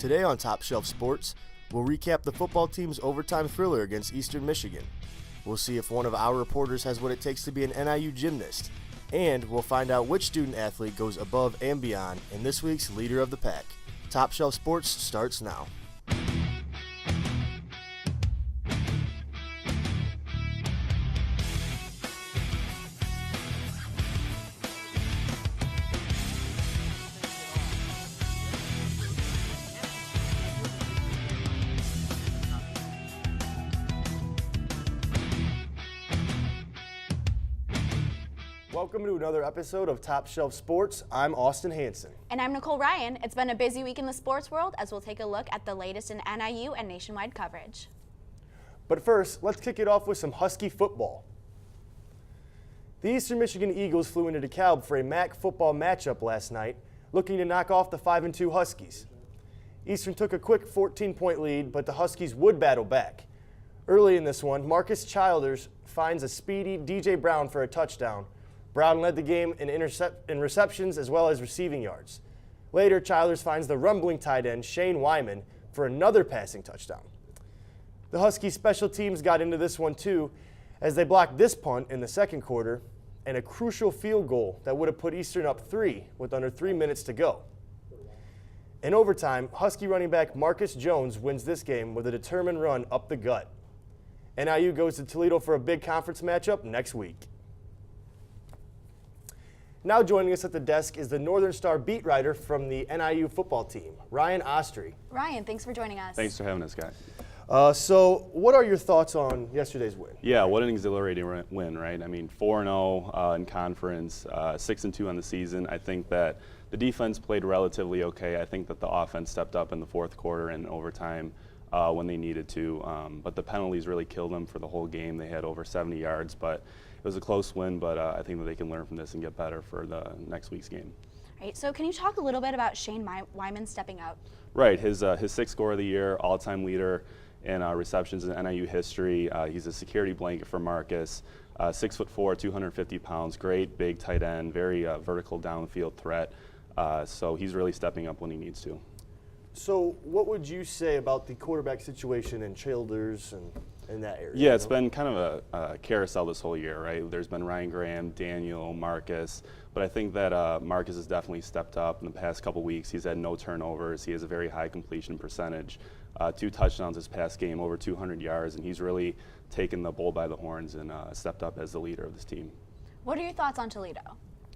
Today on Top Shelf Sports, we'll recap the football team's overtime thriller against Eastern Michigan. We'll see if one of our reporters has what it takes to be an NIU gymnast. And we'll find out which student athlete goes above and beyond in this week's Leader of the Pack. Top Shelf Sports starts now. Welcome to another episode of Top Shelf Sports. I'm Austin Hanson. And I'm Nicole Ryan. It's been a busy week in the sports world as we'll take a look at the latest in NIU and nationwide coverage. But first, let's kick it off with some Husky football. The Eastern Michigan Eagles flew into DeKalb for a MAC football matchup last night, looking to knock off the 5-2 Huskies. Eastern took a quick 14-point lead, but the Huskies would battle back. Early in this one, Marcus Childers finds a speedy DJ Brown for a touchdown. Brown led the game in receptions as well as receiving yards. Later, Childers finds the rumbling tight end Shane Wyman for another passing touchdown. The Huskies special teams got into this one too, as they blocked this punt in the second quarter and a crucial field goal that would have put Eastern up 3 with under 3 minutes to go. In overtime, Husky running back Marcus Jones wins this game with a determined run up the gut. NIU goes to Toledo for a big conference matchup next week. Now joining us at the desk is the Northern Star beat writer from the NIU football team, Ryan Ostry. Ryan, thanks for joining us. Thanks for having us, guys. So what are your thoughts on yesterday's win? Yeah, what an exhilarating win, right? I mean, 4-0 in conference, 6-2 on the season. I think that the defense played relatively okay. I think that the offense stepped up in the fourth quarter and overtime when they needed to. But the penalties really killed them for the whole game. They had over 70 yards, but it was a close win, but I think that they can learn from this and get better for the next week's game. Right, so can you talk a little bit about Shane Wyman stepping up? Right, his sixth score of the year, all-time leader in receptions in NIU history. He's a security blanket for Marcus. 6'4", 250 pounds, great big tight end, very vertical downfield threat. So he's really stepping up when he needs to. So what would you say about the quarterback situation in Childers and in that area? Yeah, it's been kind of a carousel this whole year, right? There's been Ryan Graham, Daniel, Marcus, but I think that Marcus has definitely stepped up in the past couple weeks. He's had no turnovers. He has a very high completion percentage, 2 touchdowns this past game, over 200 yards, and he's really taken the bull by the horns and stepped up as the leader of this team. What are your thoughts on Toledo?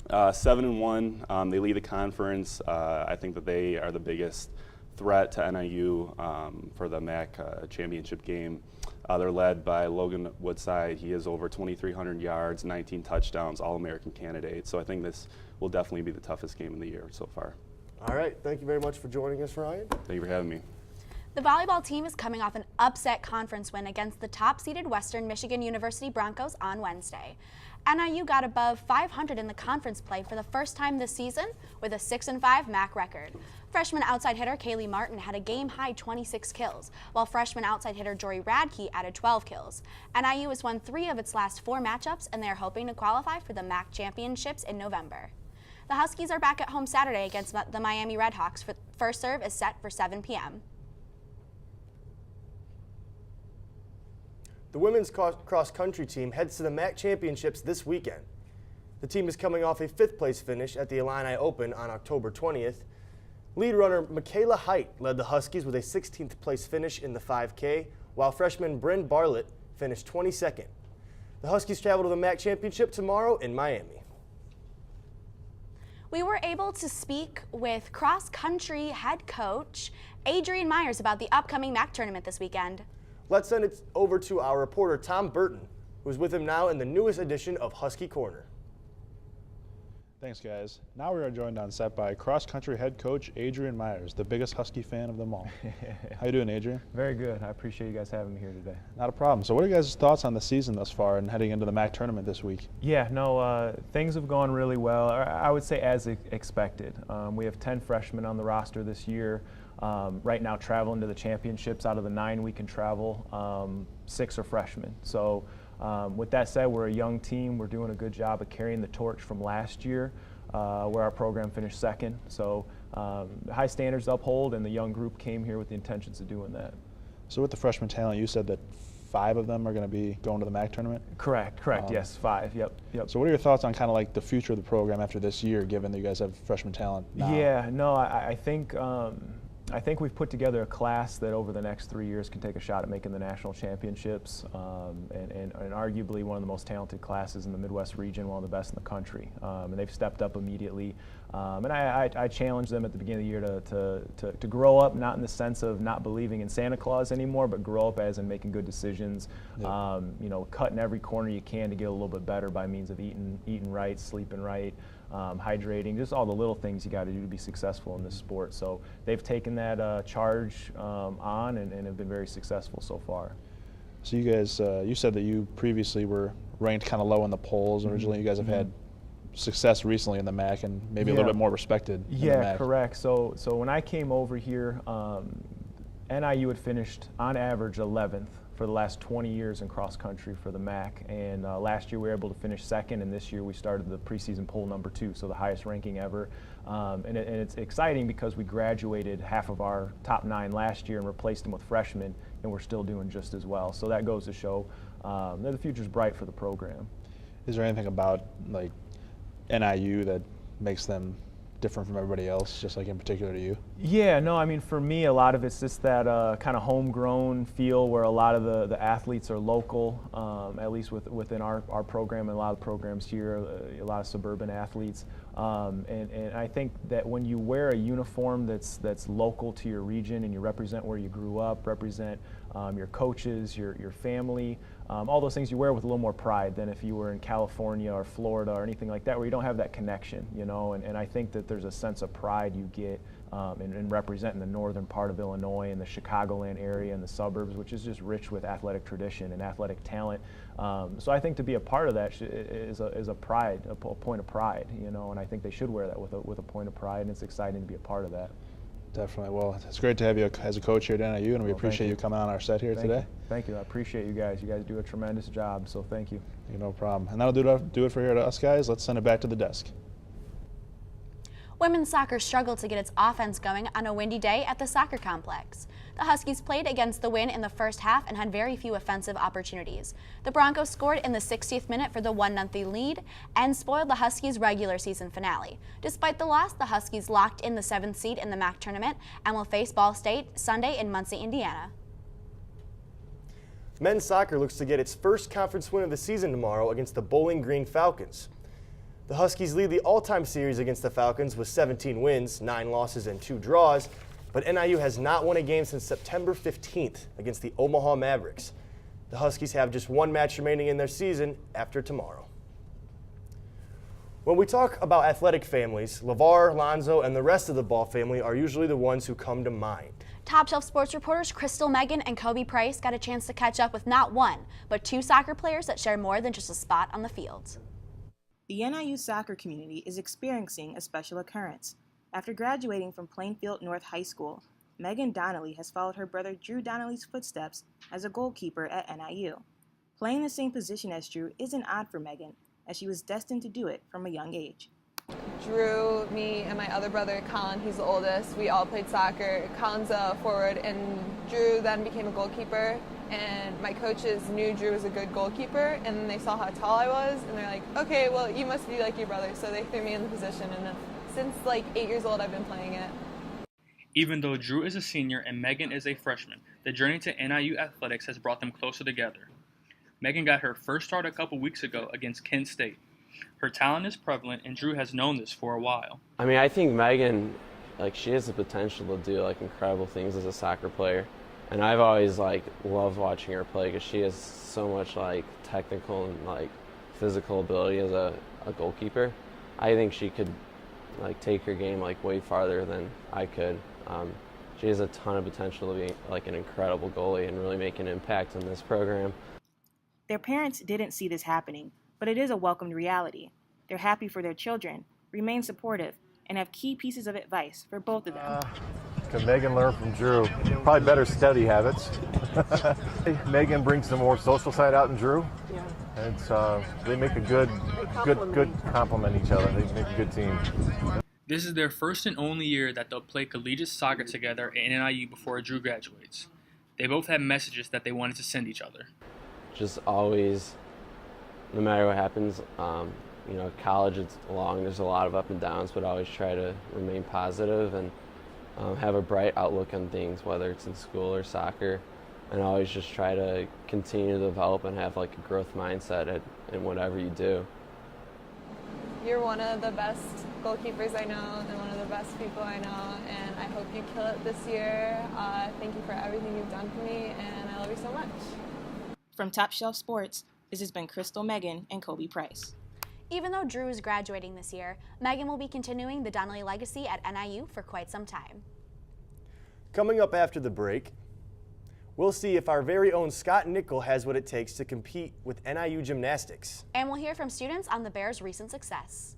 7-1, they lead the conference. I think that they are the biggest threat to NIU for the MAC championship game. They're led by Logan Woodside. He has over 2,300 yards, 19 touchdowns, All-American candidate. So I think this will definitely be the toughest game of the year so far. All right, thank you very much for joining us, Ryan. Thank you for having me. The volleyball team is coming off an upset conference win against the top-seeded Western Michigan University Broncos on Wednesday. NIU got above 500 in the conference play for the first time this season with a 6-5 MAC record. Freshman outside hitter Kaylee Martin had a game-high 26 kills, while freshman outside hitter Jory Radke added 12 kills. NIU has won 3 of its last 4 matchups, and they are hoping to qualify for the MAC championships in November. The Huskies are back at home Saturday against the Miami Redhawks. First serve is set for 7 p.m. The women's cross-country team heads to the MAC championships this weekend. The team is coming off a 5th-place finish at the Illini Open on October 20th. Lead runner Michaela Height led the Huskies with a 16th-place finish in the 5K, while freshman Bryn Bartlett finished 22nd. The Huskies travel to the MAC championship tomorrow in Miami. We were able to speak with cross-country head coach Adrian Myers about the upcoming MAC tournament this weekend. Let's send it over to our reporter Tom Burton, who's with him now in the newest edition of Husky Corner. Thanks, guys. Now we are joined on set by cross-country head coach Adrian Myers, the biggest Husky fan of them all. How you doing, Adrian? Very good. I appreciate you guys having me here today. Not a problem. So what are you guys' thoughts on the season thus far and heading into the MAC tournament this week? Yeah, no, things have gone really well. I would say as expected. We have 10 freshmen on the roster this year. Right now traveling to the championships. Out of the 9 we can travel, 6 are freshmen. So with that said, we're a young team. We're doing a good job of carrying the torch from last year, where our program finished second. So high standards to uphold, and the young group came here with the intentions of doing that. So with the freshman talent, you said that 5 of them are going to be going to the MAC tournament? Correct, yes, 5, yep. So what are your thoughts on kind of like the future of the program after this year, given that you guys have freshman talent now? Yeah, no, I think we've put together a class that over the next 3 years can take a shot at making the national championships, and arguably one of the most talented classes in the Midwest region, one of the best in the country. And they've stepped up immediately. And I challenged them at the beginning of the year to grow up, not in the sense of not believing in Santa Claus anymore, but grow up as in making good decisions. Yep. Cutting every corner you can to get a little bit better by means of eating right, sleeping right, hydrating, just all the little things you got to do to be successful in this sport. So they've taken that charge on and have been very successful so far. So you guys, you said that you previously were ranked kind of low in the polls originally. You guys have had success recently in the MAC and maybe a little bit more respected in the MAC. Yeah, correct. So when I came over here, NIU had finished on average 11th for the last 20 years in cross country for the MAC, and last year we were able to finish 2nd, and this year we started the preseason poll number 2, so the highest ranking ever. And it's exciting because we graduated half of our top 9 last year and replaced them with freshmen, and we're still doing just as well. So that goes to show that the future's bright for the program. Is there anything about like NIU that makes them different from everybody else, just like in particular to you? Yeah, no, I mean, for me, a lot of it's just that kind of homegrown feel where a lot of the athletes are local, at least within our program and a lot of programs here, a lot of suburban athletes. And I think that when you wear a uniform that's local to your region and you represent where you grew up, represent your coaches, your family, all those things you wear with a little more pride than if you were in California or Florida or anything like that where you don't have that connection, and I think that there's a sense of pride you get in representing the northern part of Illinois and the Chicagoland area and the suburbs, which is just rich with athletic tradition and athletic talent. So I think to be a part of that is a pride, a point of pride, and I think they should wear that with a point of pride, and it's exciting to be a part of that. Definitely. Well, it's great to have you as a coach here at NIU, and we appreciate you coming on our set here today. Thank you. I appreciate you guys. You guys do a tremendous job, so thank you. No problem. And that'll do it for here to us, guys. Let's send it back to the desk. Women's soccer struggled to get its offense going on a windy day at the soccer complex. The Huskies played against the wind in the first half and had very few offensive opportunities. The Broncos scored in the 60th minute for the 1-0 lead and spoiled the Huskies' regular season finale. Despite the loss, the Huskies locked in the 7th seed in the MAC tournament and will face Ball State Sunday in Muncie, Indiana. Men's soccer looks to get its first conference win of the season tomorrow against the Bowling Green Falcons. The Huskies lead the all-time series against the Falcons with 17 wins, 9 losses, and 2 draws, but NIU has not won a game since September 15th against the Omaha Mavericks. The Huskies have just 1 match remaining in their season after tomorrow. When we talk about athletic families, LeVar, Lonzo, and the rest of the Ball family are usually the ones who come to mind. Top Shelf Sports reporters Crystal Megan and Kobe Price got a chance to catch up with not 1, but 2 soccer players that share more than just a spot on the field. The NIU soccer community is experiencing a special occurrence. After graduating from Plainfield North High School, Megan Donnelly has followed her brother Drew Donnelly's footsteps as a goalkeeper at NIU. Playing the same position as Drew isn't odd for Megan, as she was destined to do it from a young age. Drew, me, and my other brother, Colin, he's the oldest, we all played soccer. Colin's a forward, and Drew then became a goalkeeper. And my coaches knew Drew was a good goalkeeper, and then they saw how tall I was, and they're like, okay, well, you must be like your brother. So they threw me in the position, and since like 8 years old, I've been playing it. Even though Drew is a senior and Megan is a freshman, the journey to NIU athletics has brought them closer together. Megan got her first start a couple weeks ago against Kent State. Her talent is prevalent, and Drew has known this for a while. I mean, I think Megan, she has the potential to do incredible things as a soccer player. And I've always loved watching her play because she has so much technical and physical ability as a goalkeeper. I think she could take her game way farther than I could. She has a ton of potential to be an incredible goalie and really make an impact on this program. Their parents didn't see this happening, but it is a welcomed reality. They're happy for their children, remain supportive, and have key pieces of advice for both of them. Can Megan learn from Drew? Probably better study habits. Megan brings the more social side out in Drew. Yeah. And they make a good complement each other. They make a good team. This is their first and only year that they'll play collegiate soccer together at NIU before Drew graduates. They both have messages that they wanted to send each other. Just always, no matter what happens, college is long, there's a lot of up and downs, but always try to remain positive and have a bright outlook on things, whether it's in school or soccer, and always just try to continue to develop and have like a growth mindset in whatever you do. You're one of the best goalkeepers I know and one of the best people I know, and I hope you kill it this year. Thank you for everything you've done for me, and I love you so much. From Top Shelf Sports, this has been Crystal, Megan, and Kobe Price. Even though Drew is graduating this year, Megan will be continuing the Donnelly legacy at NIU for quite some time. Coming up after the break, we'll see if our very own Scott Nickel has what it takes to compete with NIU gymnastics. And we'll hear from students on the Bears' recent success.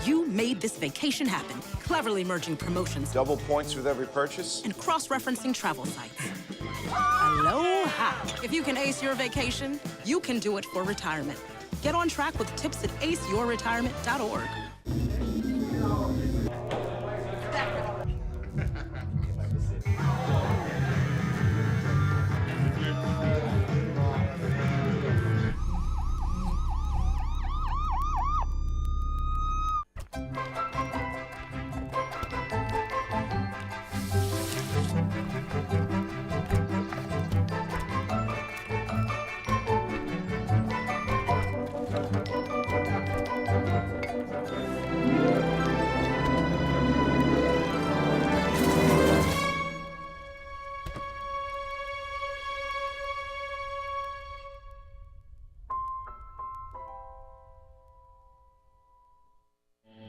You made this vacation happen, cleverly merging promotions, double points with every purchase, and cross-referencing travel sites. Aloha! If you can ace your vacation, you can do it for retirement. Get on track with tips at aceyourretirement.org.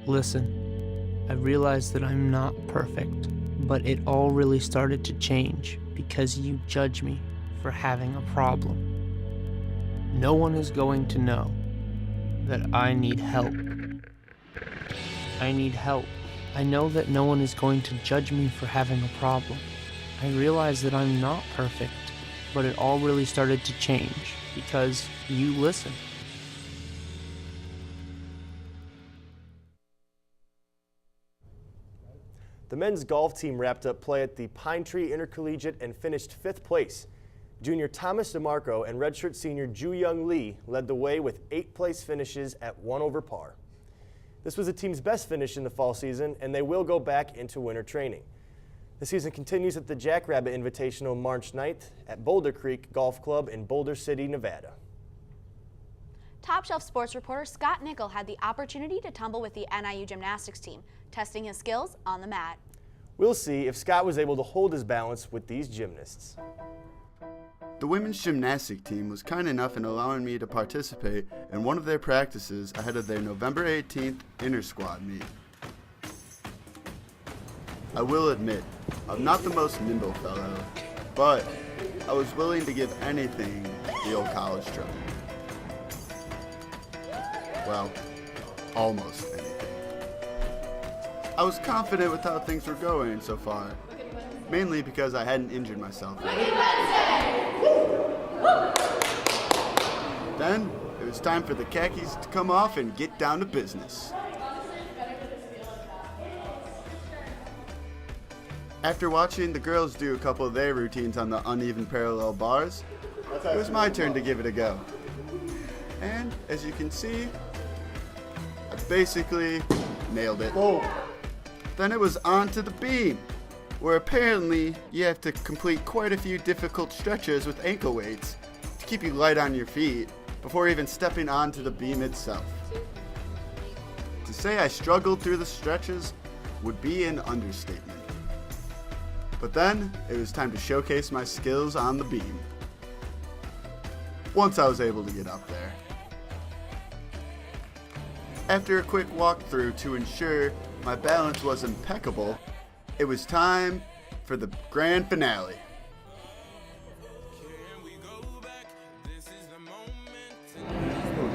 Listen, I realize that I'm not perfect, but it all really started to change because you judge me for having a problem. No one is going to know that I need help. I need help. I know that no one is going to judge me for having a problem. I realize that I'm not perfect, but it all really started to change because you listen. The men's golf team wrapped up play at the Pine Tree Intercollegiate and finished 5th place. Junior Thomas DeMarco and redshirt senior Ju Young Lee led the way with 8th place finishes at 1 over par. This was the team's best finish in the fall season, and they will go back into winter training. The season continues at the Jackrabbit Invitational March 9th at Boulder Creek Golf Club in Boulder City, Nevada. Top Shelf Sports reporter Scott Nickel had the opportunity to tumble with the NIU gymnastics team, testing his skills on the mat. We'll see if Scott was able to hold his balance with these gymnasts. The women's gymnastic team was kind enough in allowing me to participate in one of their practices ahead of their November 18th inter-squad meet. I will admit, I'm not the most nimble fellow, but I was willing to give anything the old college try. Well, almost anything. I was confident with how things were going so far, mainly because I hadn't injured myself yet. Then, it was time for the khakis to come off and get down to business. After watching the girls do a couple of their routines on the uneven parallel bars, it was my turn to give it a go. And, as you can see, I basically nailed it. Then it was on to the beam, where apparently you have to complete quite a few difficult stretches with ankle weights to keep you light on your feet before even stepping onto the beam itself. To say I struggled through the stretches would be an understatement. But then it was time to showcase my skills on the beam. Once I was able to get up there. After a quick walkthrough to ensure my balance was impeccable, it was time for the grand finale.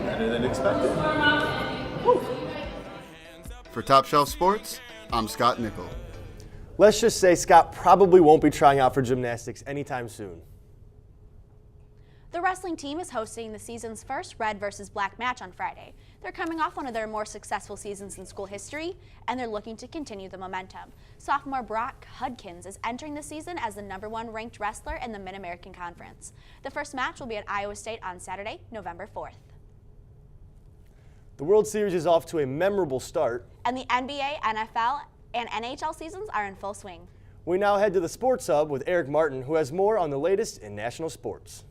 Better than expected. For Top Shelf Sports, I'm Scott Nickel. Let's just say Scott probably won't be trying out for gymnastics anytime soon. The wrestling team is hosting the season's first red versus black match on Friday. They're coming off one of their more successful seasons in school history, and they're looking to continue the momentum. Sophomore Brock Hudkins is entering the season as the #1 ranked wrestler in the Mid-American Conference. The first match will be at Iowa State on Saturday, November 4th. The World Series is off to a memorable start. And the NBA, NFL, and NHL seasons are in full swing. We now head to the Sports Hub with Eric Martin, who has more on the latest in national sports.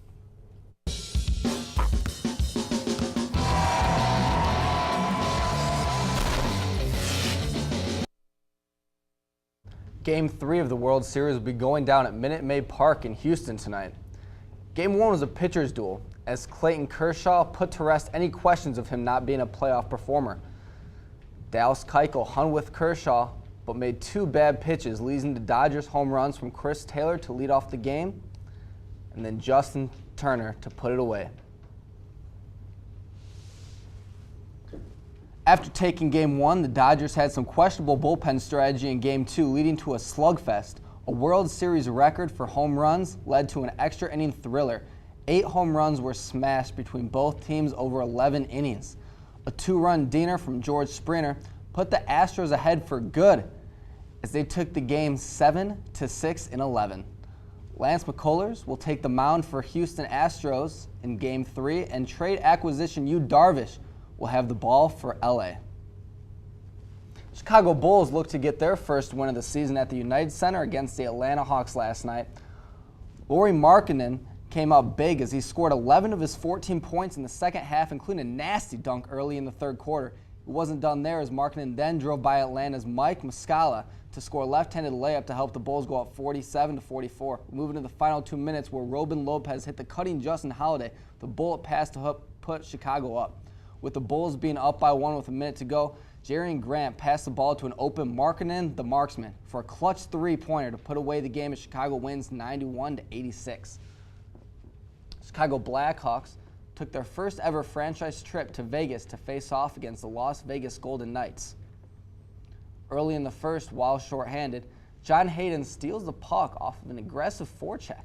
Game 3 of the World Series will be going down at Minute Maid Park in Houston tonight. Game 1 was a pitcher's duel, as Clayton Kershaw put to rest any questions of him not being a playoff performer. Dallas Keuchel hung with Kershaw, but made 2 bad pitches, leading to Dodgers home runs from Chris Taylor to lead off the game, and then Justin Turner to put it away. After taking Game 1, the Dodgers had some questionable bullpen strategy in Game 2, leading to a slugfest. A World Series record for home runs led to an extra inning thriller. 8 home runs were smashed between both teams over 11 innings. A 2-run dingер from George Springer put the Astros ahead for good as they took the game 7-6 in 11. Lance McCullers will take the mound for Houston Astros in Game 3, and trade acquisition Yu Darvish will have the ball for LA. Chicago Bulls look to get their first win of the season at the United Center against the Atlanta Hawks last night. Lauri Markkanen came out big as he scored 11 of his 14 points in the second half, including a nasty dunk early in the third quarter. It wasn't done there as Markkanen then drove by Atlanta's Mike Muscala to score a left-handed layup to help the Bulls go up 47-44. Moving to the final 2 minutes where Robin Lopez hit the cutting Justin Holiday, the bullet pass to put Chicago up. With the Bulls being up by 1 with a minute to go, Jerian Grant passed the ball to an open Markkanen, the marksman, for a clutch 3-pointer to put away the game as Chicago wins 91-86. Chicago Blackhawks took their first ever franchise trip to Vegas to face off against the Las Vegas Golden Knights. Early in the first, while shorthanded, John Hayden steals the puck off of an aggressive forecheck,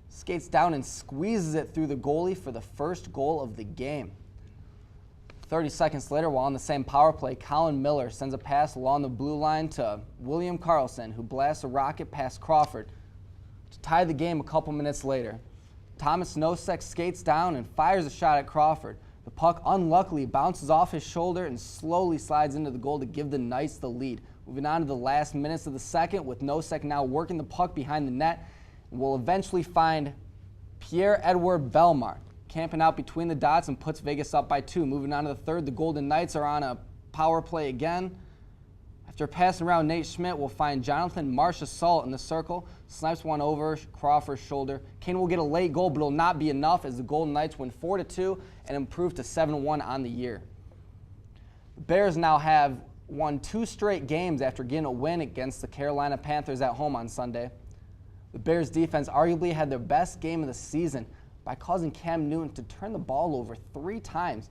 skates down and squeezes it through the goalie for the first goal of the game. 30 seconds later, while on the same power play, Colin Miller sends a pass along the blue line to William Karlsson, who blasts a rocket past Crawford to tie the game a couple minutes later. Thomas Nosek skates down and fires a shot at Crawford. The puck unluckily bounces off his shoulder and slowly slides into the goal to give the Knights the lead. Moving on to the last minutes of the second, with Nosek now working the puck behind the net, will eventually find Pierre-Edouard Bellemare camping out between the dots and puts Vegas up by 2. Moving on to the third, the Golden Knights are on a power play again. After passing around Nate Schmidt, we'll find Jonathan Marchessault in the circle, snipes one over Crawford's shoulder. Kane will get a late goal, but it will not be enough as the Golden Knights win 4-2 and improve to 7-1 on the year. The Bears now have won 2 straight games after getting a win against the Carolina Panthers at home on Sunday. The Bears defense arguably had their best game of the season by causing Cam Newton to turn the ball over 3 times.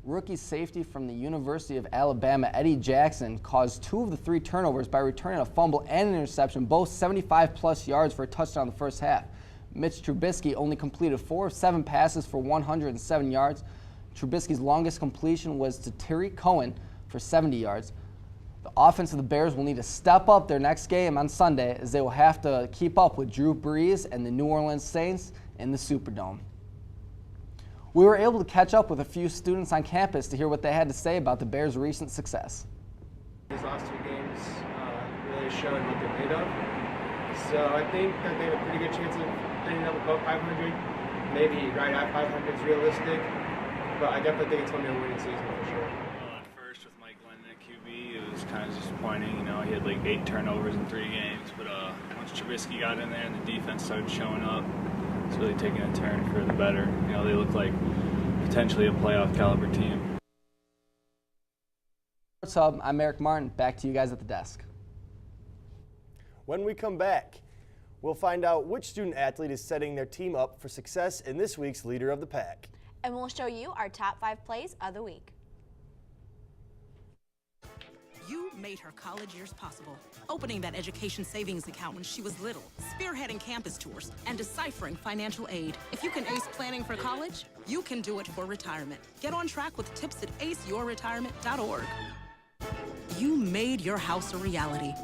Rookie safety from the University of Alabama, Eddie Jackson, caused 2 of the 3 turnovers by returning a fumble and an interception, both 75-plus yards for a touchdown in the first half. Mitch Trubisky only completed 4 of 7 passes for 107 yards. Trubisky's longest completion was to Terry Cohen for 70 yards. The offense of the Bears will need to step up their next game on Sunday, as they will have to keep up with Drew Brees and the New Orleans Saints in the Superdome. We were able to catch up with a few students on campus to hear what they had to say about the Bears' recent success. These last 2 games really showed what they're made of. So I think that they have a pretty good chance of ending up above 500. Maybe right at 500 is realistic, but I definitely think it's going to be a winning season for sure. At first with Mike Glennon at QB, it was kind of disappointing. You know, he had like 8 turnovers in 3 games, but once Trubisky got in there and the defense started showing up, it's really taking a turn for the better. You know, they look like potentially a playoff caliber team. Sports Hub, I'm Eric Martin. Back to you guys at the desk. When we come back, we'll find out which student athlete is setting their team up for success in this week's Leader of the Pack. And we'll show you our top 5 plays of the week. You made her college years possible, opening that education savings account when she was little, spearheading campus tours, and deciphering financial aid. If you can ace planning for college, you can do it for retirement. Get on track with tips at aceyourretirement.org. You made your house a reality.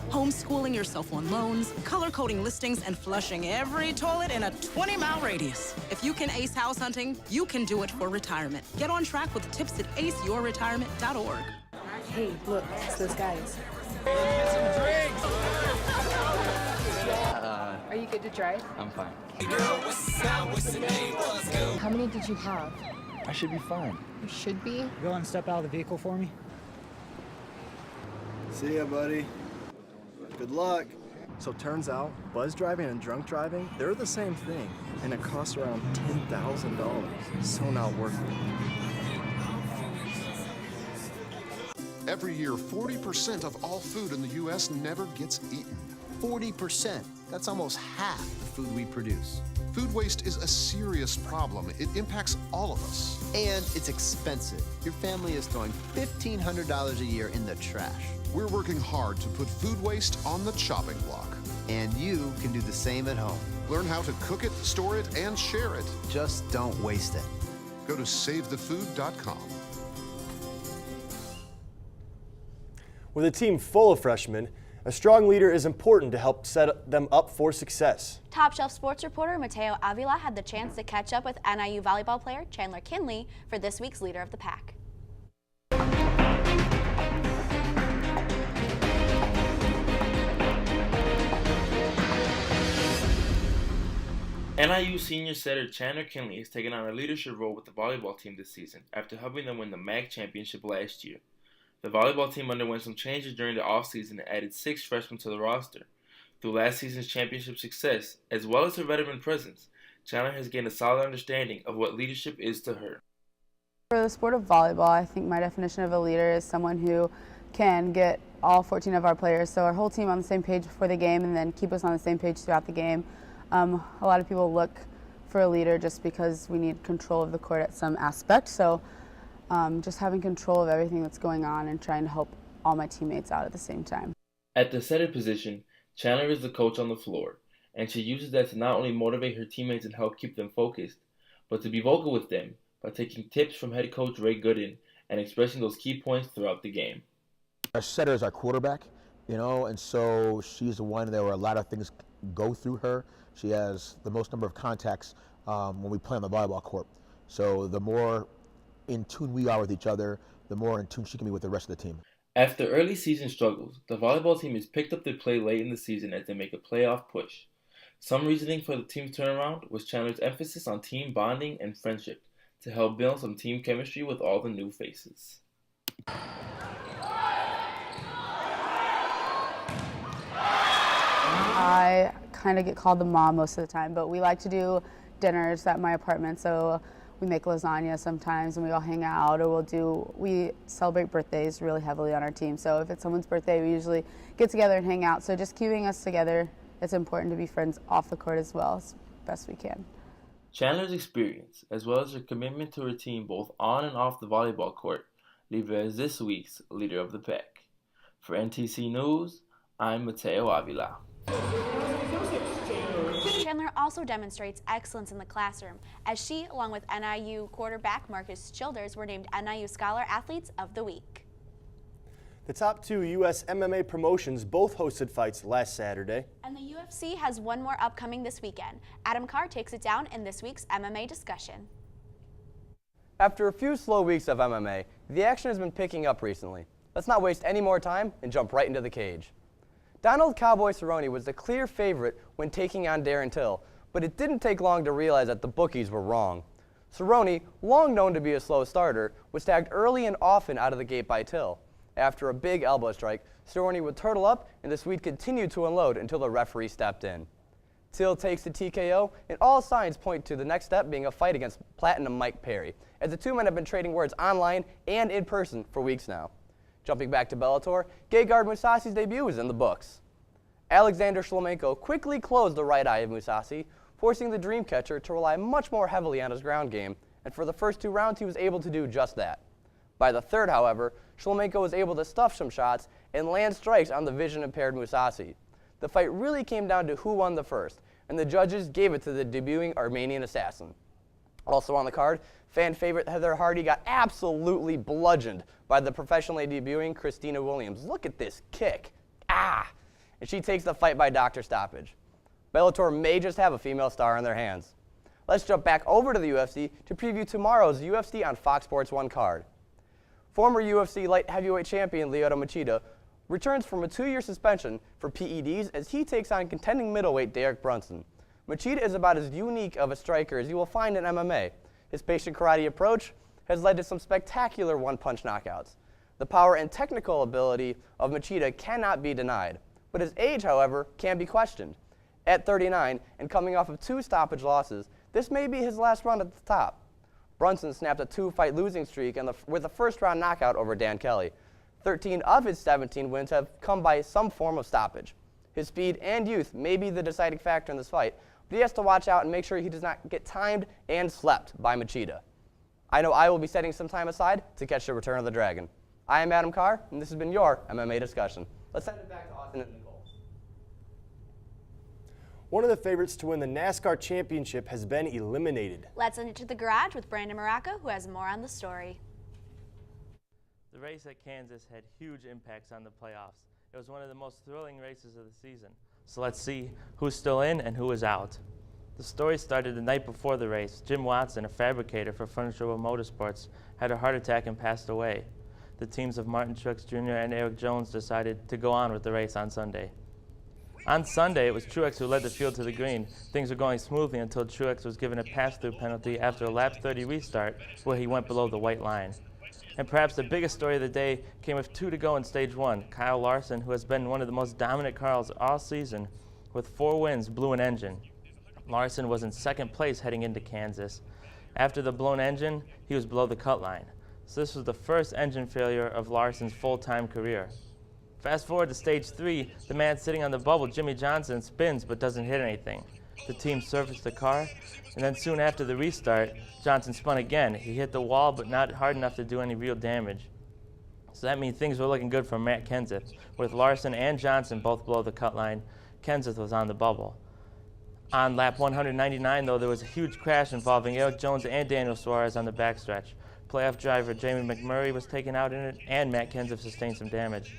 Homeschooling yourself on loans, color-coding listings, and flushing every toilet in a 20-mile radius. If you can ace house hunting, you can do it for retirement. Get on track with tips at aceyourretirement.org. Hey, look, it's those guys. Are you good to drive? I'm fine. How many did you have? I should be fine. You should be. Go and step out of the vehicle for me. See ya, buddy. Good luck. So turns out, buzz driving and drunk driving, they're the same thing, and it costs around $10,000. So not worth it. Every year, 40% of all food in the U.S. never gets eaten. 40%. That's almost half the food we produce. Food waste is a serious problem. It impacts all of us. And it's expensive. Your family is throwing $1,500 a year in the trash. We're working hard to put food waste on the chopping block. And you can do the same at home. Learn how to cook it, store it, and share it. Just don't waste it. Go to SaveTheFood.com. With a team full of freshmen, a strong leader is important to help set them up for success. Top Shelf sports reporter Mateo Avila had the chance to catch up with NIU volleyball player Chandler Kinley for this week's Leader of the Pack. NIU senior setter Chandler Kinley has taken on a leadership role with the volleyball team this season after helping them win the MAC championship last year. The volleyball team underwent some changes during the offseason and added 6 freshmen to the roster. Through last season's championship success, as well as her veteran presence, Chandler has gained a solid understanding of what leadership is to her. For the sport of volleyball, I think my definition of a leader is someone who can get all 14 of our players, so our whole team on the same page before the game and then keep us on the same page throughout the game. A lot of people look for a leader just because we need control of the court at some aspect, so just having control of everything that's going on and trying to help all my teammates out at the same time. At the setter position, Chandler is the coach on the floor, and she uses that to not only motivate her teammates and help keep them focused, but to be vocal with them by taking tips from head coach Ray Gooden and expressing those key points throughout the game. Our setter is our quarterback, and so she's the one where a lot of things go through her. She has the most number of contacts when we play on the volleyball court. So the more in tune we are with each other, the more in tune she can be with the rest of the team. After early season struggles, the volleyball team has picked up their play late in the season as they make a playoff push. Some reasoning for the team's turnaround was Chandler's emphasis on team bonding and friendship to help build some team chemistry with all the new faces. I kind of get called the mom most of the time, but we like to do dinners at my apartment, so we make lasagna sometimes and we all hang out, or we celebrate birthdays really heavily on our team. So if it's someone's birthday, we usually get together and hang out. So just keeping us together, it's important to be friends off the court as well as best we can. Chandler's experience, as well as her commitment to her team both on and off the volleyball court, leave her as this week's Leader of the Pack. For NTC News, I'm Mateo Avila. Chandler also demonstrates excellence in the classroom, as she, along with NIU quarterback Marcus Childers, were named NIU Scholar Athletes of the Week. The top 2 U.S. MMA promotions both hosted fights last Saturday. And the UFC has one more upcoming this weekend. Adam Carr takes it down in this week's MMA discussion. After a few slow weeks of MMA, the action has been picking up recently. Let's not waste any more time and jump right into the cage. Donald Cowboy Cerrone was the clear favorite when taking on Darren Till, but it didn't take long to realize that the bookies were wrong. Cerrone, long known to be a slow starter, was tagged early and often out of the gate by Till. After a big elbow strike, Cerrone would turtle up, and the Swede continued to unload until the referee stepped in. Till takes the TKO, and all signs point to the next step being a fight against Platinum Mike Perry, as the two men have been trading words online and in person for weeks now. Jumping back to Bellator, Gegard Mousasi's debut is in the books. Alexander Shlemenko quickly closed the right eye of Mousasi, forcing the Dreamcatcher to rely much more heavily on his ground game, and for the first 2 rounds he was able to do just that. By the third, however, Shlemenko was able to stuff some shots and land strikes on the vision-impaired Mousasi. The fight really came down to who won the first, and the judges gave it to the debuting Armenian assassin. Also on the card, fan favorite Heather Hardy got absolutely bludgeoned by the professionally debuting Christina Williams. Look at this kick. Ah! And she takes the fight by doctor stoppage. Bellator may just have a female star in their hands. Let's jump back over to the UFC to preview tomorrow's UFC on Fox Sports 1 card. Former UFC light heavyweight champion Lyoto Machida returns from a 2-year suspension for PEDs as he takes on contending middleweight Derek Brunson. Machida is about as unique of a striker as you will find in MMA. His patient karate approach has led to some spectacular one-punch knockouts. The power and technical ability of Machida cannot be denied, but his age, however, can be questioned. At 39 and coming off of 2 stoppage losses, this may be his last run at the top. Brunson snapped a 2-fight losing streak with a first-round knockout over Dan Kelly. 13 of his 17 wins have come by some form of stoppage. His speed and youth may be the deciding factor in this fight, but he has to watch out and make sure he does not get timed and slept by Machida. I know I will be setting some time aside to catch the return of the Dragon. I am Adam Carr, and this has been your MMA Discussion. Let's send it back to Austin and Nicole. One of the favorites to win the NASCAR championship has been eliminated. Let's send it to the garage with Brandon Morocco, who has more on the story. The race at Kansas had huge impacts on the playoffs. It was one of the most thrilling races of the season. So let's see who's still in and who is out. The story started the night before the race. Jim Watson, a fabricator for Furniture World Motorsports, had a heart attack and passed away. The teams of Martin Truex Jr. and Eric Jones decided to go on with the race on Sunday. On Sunday, it was Truex who led the field to the green. Things were going smoothly until Truex was given a pass-through penalty after a lap 30 restart where he went below the white line. And perhaps the biggest story of the day came with 2 to go in stage 1. Kyle Larson, who has been one of the most dominant cars all season, with 4 wins, blew an engine. Larson was in second place heading into Kansas. After the blown engine, he was below the cut line. So this was the first engine failure of Larson's full-time career. Fast forward to stage 3, the man sitting on the bubble, Jimmy Johnson, spins but doesn't hit anything. The team surfaced the car, and then soon after the restart, Johnson spun again. He hit the wall, but not hard enough to do any real damage. So that means things were looking good for Matt Kenseth. With Larson and Johnson both below the cut line, Kenseth was on the bubble. On lap 199, though, there was a huge crash involving Eric Jones and Daniel Suarez on the backstretch. Playoff driver Jamie McMurray was taken out in it, and Matt Kenseth sustained some damage.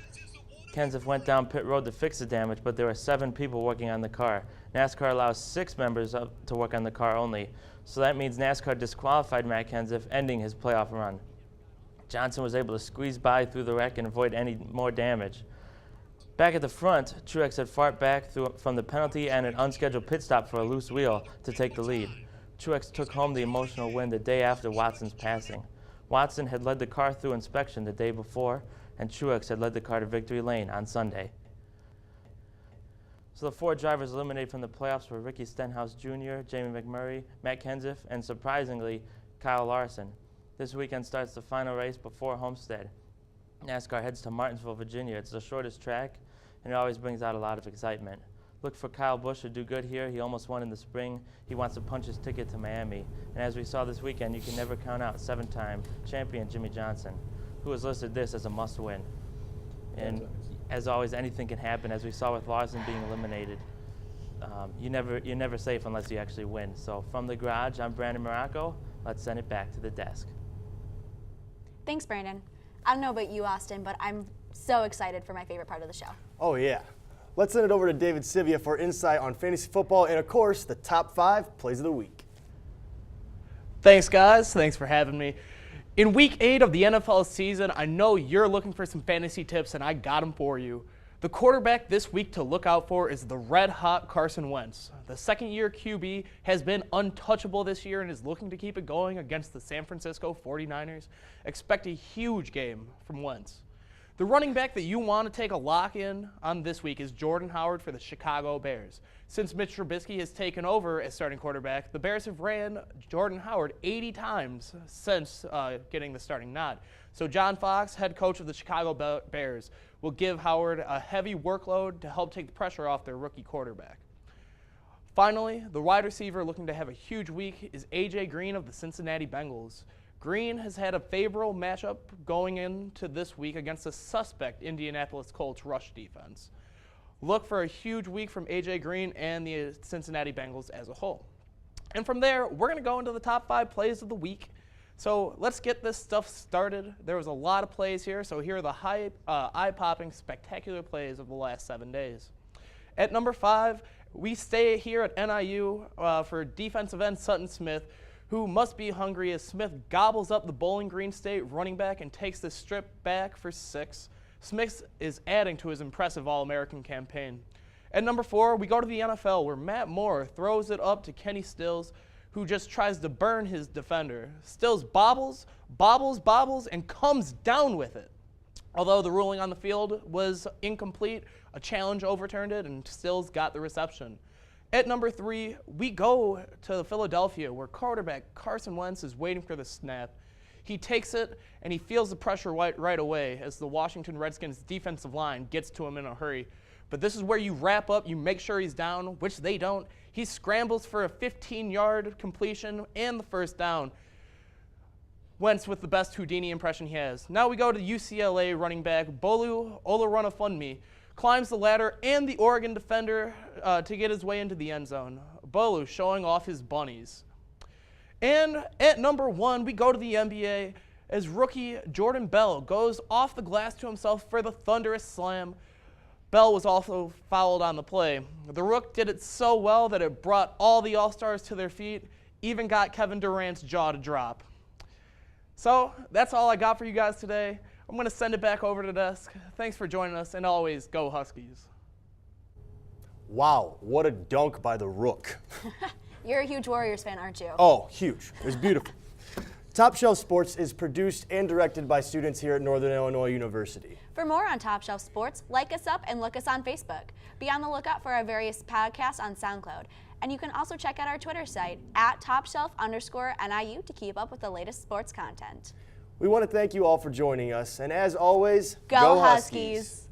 Kenseth went down pit road to fix the damage, but there were 7 people working on the car. NASCAR allows 6 members to work on the car only, so that means NASCAR disqualified Matt Kenseth, ending his playoff run. Johnson was able to squeeze by through the wreck and avoid any more damage. Back at the front, Truex had fought back from the penalty and an unscheduled pit stop for a loose wheel to take the lead. Truex took home the emotional win the day after Watson's passing. Watson had led the car through inspection the day before, and Truex had led the car to victory lane on Sunday. So the 4 drivers eliminated from the playoffs were Ricky Stenhouse Jr., Jamie McMurray, Matt Kenseth, and surprisingly, Kyle Larson. This weekend starts the final race before Homestead. NASCAR heads to Martinsville, Virginia. It's the shortest track, and it always brings out a lot of excitement. Look for Kyle Busch to do good here. He almost won in the spring. He wants to punch his ticket to Miami. And as we saw this weekend, you can never count out 7-time champion Jimmy Johnson, who has listed this as a must-win. And as always, anything can happen. As we saw with Larson being eliminated, you're never safe unless you actually win. So from the garage, I'm Brandon Morocco. Let's send it back to the desk. Thanks, Brandon. I don't know about you, Austin, but I'm so excited for my favorite part of the show. Oh, yeah. Let's send it over to David Sivia for insight on fantasy football and, of course, the top 5 plays of the week. Thanks, guys. Thanks for having me. In Week 8 of the NFL season, I know you're looking for some fantasy tips, and I got them for you. The quarterback this week to look out for is the red-hot Carson Wentz. The second-year QB has been untouchable this year and is looking to keep it going against the San Francisco 49ers. Expect a huge game from Wentz. The running back that you want to take a lock in on this week is Jordan Howard for the Chicago Bears. Since Mitch Trubisky has taken over as starting quarterback, the Bears have ran Jordan Howard 80 times since getting the starting nod. So John Fox, head coach of the Chicago Bears, will give Howard a heavy workload to help take the pressure off their rookie quarterback. Finally, the wide receiver looking to have a huge week is A.J. Green of the Cincinnati Bengals. Green has had a favorable matchup going into this week against the suspect Indianapolis Colts rush defense. Look for a huge week from A.J. Green and the Cincinnati Bengals as a whole. And from there, we're going to go into the top 5 plays of the week. So let's get this stuff started. There was a lot of plays here, so here are the eye-popping, spectacular plays of the last 7 days. At number 5, we stay here at NIU for defensive end Sutton Smith, who must be hungry as Smith gobbles up the Bowling Green State running back and takes the strip back for 6. Smith is adding to his impressive All-American campaign. At number 4, we go to the NFL, where Matt Moore throws it up to Kenny Stills, who just tries to burn his defender. Stills bobbles, and comes down with it. Although the ruling on the field was incomplete, a challenge overturned it, and Stills got the reception. At number 3, we go to Philadelphia, where quarterback Carson Wentz is waiting for the snap. He takes it, and he feels the pressure right away as the Washington Redskins defensive line gets to him in a hurry. But this is where you wrap up, you make sure he's down, which they don't. He scrambles for a 15-yard completion and the first down. Wentz with the best Houdini impression he has. Now we go to UCLA running back Bolu Olorunnifunmi, climbs the ladder and the Oregon defender to get his way into the end zone. Bolu showing off his bunnies. And at number 1, we go to the NBA as rookie Jordan Bell goes off the glass to himself for the thunderous slam. Bell was also fouled on the play. The Rook did it so well that it brought all the All-Stars to their feet, even got Kevin Durant's jaw to drop. So that's all I got for you guys today. I'm going to send it back over to the desk. Thanks for joining us, and always go Huskies. Wow, what a dunk by the Rook. You're a huge Warriors fan, aren't you? Oh, huge. It was beautiful. Top Shelf Sports is produced and directed by students here at Northern Illinois University. For more on Top Shelf Sports, like us up and look us on Facebook. Be on the lookout for our various podcasts on SoundCloud. And you can also check out our Twitter site at @TopShelf_NIU to keep up with the latest sports content. We want to thank you all for joining us. And as always, Go Huskies!